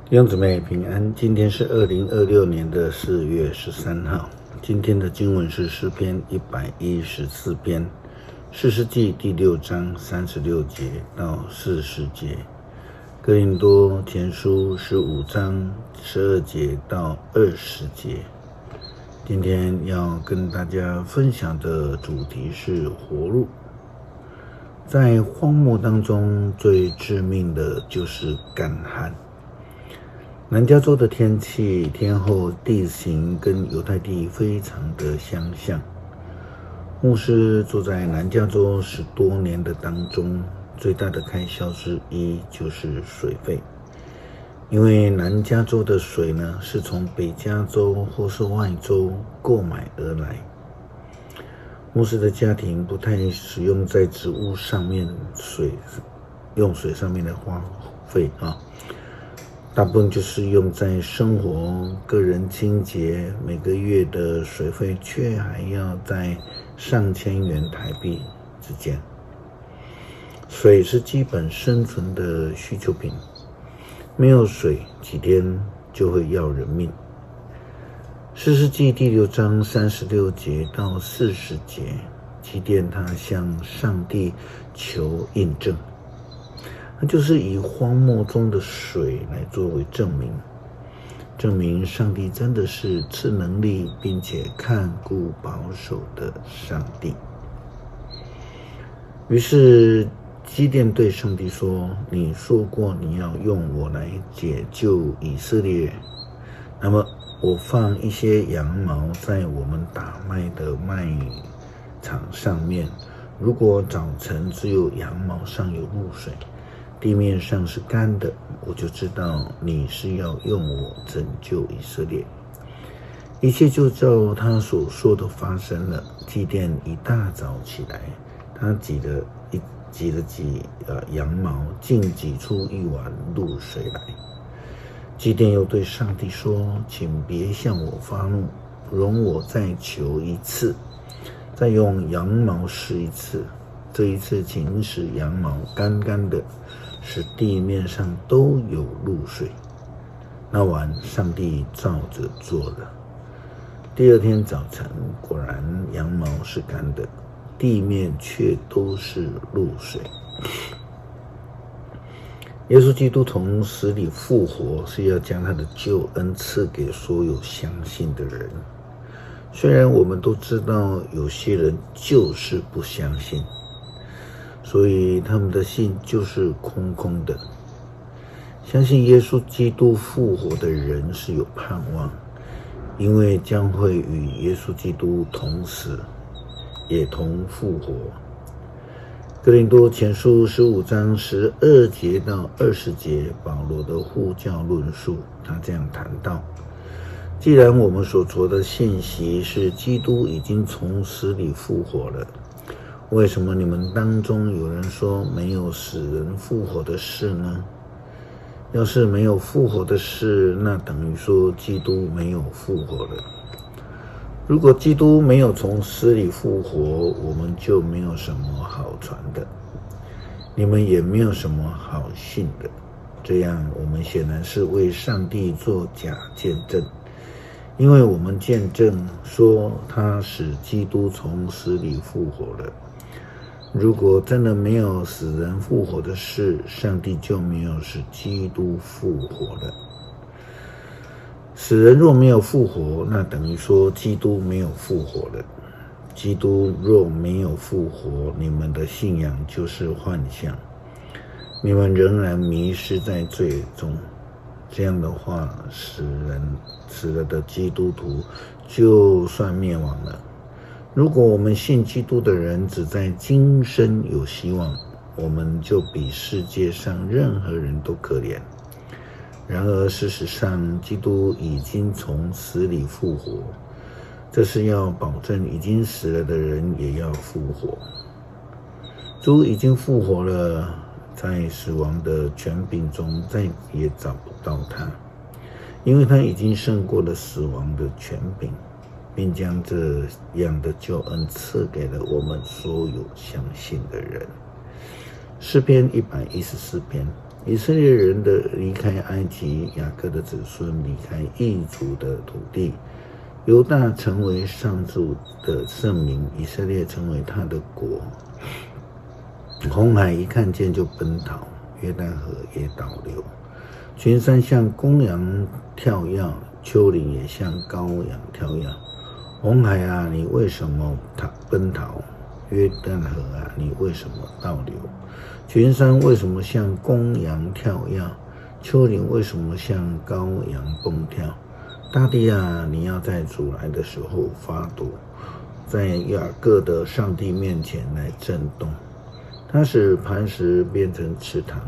弟兄姊妹平安，今天是2026年的4月13号。今天的经文是诗篇114篇，士师记第6章36节到40节，哥林多前书15章12节到20节。今天要跟大家分享的主题是活路。在荒漠当中，最致命的就是干旱。南加州的天气、天候、地形跟犹太地非常的相像。牧师住在南加州10多年的当中，最大的开销之一就是水费，因为南加州的水呢是从北加州或是外州购买而来。牧师的家庭不太使用在植物上面用水上面的花费大部分就是用在生活、个人清洁，每个月的水费却还要在上千元台币之间。水是基本生存的需求品，没有水几天就会要人命。士师记第6章36节到40节，基甸他向上帝求印证，那就是以荒漠中的水来作为证明上帝真的是赐能力并且看顾保守的上帝。于是基甸对上帝说，你说过你要用我来解救以色列，那么我放一些羊毛在我们打麦的麦场上面，如果早晨只有羊毛上有露水，地面上是干的，我就知道你是要用我拯救以色列。一切就照他所说的发生了。基甸一大早起来，他挤了羊毛，竟挤出一碗露水来。基甸又对上帝说，请别向我发怒，容我再求一次，再用羊毛试一次，这一次请使羊毛干干的，使地面上都有露水。那晚上帝照着做了。第二天早晨，果然羊毛是干的，地面却都是露水。耶稣基督从死里复活，是要将他的救恩赐给所有相信的人。虽然我们都知道有些人就是不相信，所以他们的信就是空空的。相信耶稣基督复活的人是有盼望，因为将会与耶稣基督同死，也同复活。哥林多前书15章12节到20节，保罗的呼叫论述，他这样谈到，既然我们所传的信息是基督已经从死里复活了，为什么你们当中有人说没有死人复活的事呢？要是没有复活的事，那等于说基督没有复活了。如果基督没有从死里复活，我们就没有什么好传的，你们也没有什么好信的。这样我们显然是为上帝做假见证，因为我们见证说他使基督从死里复活了。如果真的没有死人复活的事，上帝就没有使基督复活了。死人若没有复活，那等于说基督没有复活了。基督若没有复活，你们的信仰就是幻象，你们仍然迷失在罪中。这样的话，死了的基督徒就算灭亡了。如果我们信基督的人只在今生有希望，我们就比世界上任何人都可怜。然而事实上，基督已经从死里复活，这是要保证已经死了的人也要复活。主已经复活了，在死亡的权柄中再也找不到他，因为他已经胜过了死亡的权柄，并将这样的救恩赐给了我们所有相信的人。诗篇114篇，以色列人的离开埃及，雅各的子孙离开异族的土地，犹大成为上主的圣民，以色列成为他的国。红海一看见就奔逃，约旦河也倒流，群山像公羊跳跃，丘陵也像羔羊跳跃。红海啊，你为什么奔逃？约旦河啊，你为什么倒流？群山为什么像公羊跳跃？丘陵为什么像羔羊蹦跳？大地啊，你要在主来的时候发抖，在雅各的上帝面前来震动。他使磐石变成池塘，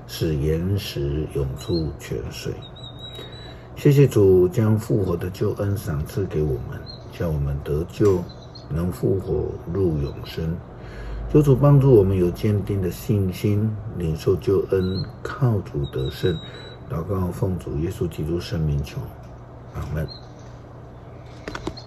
使岩石涌出泉水。谢谢主将复活的救恩赏赐给我们，叫我们得救，能复活入永生。求主帮助我们有坚定的信心，领受救恩，靠主得胜。祷告奉主耶稣基督圣名求，阿们。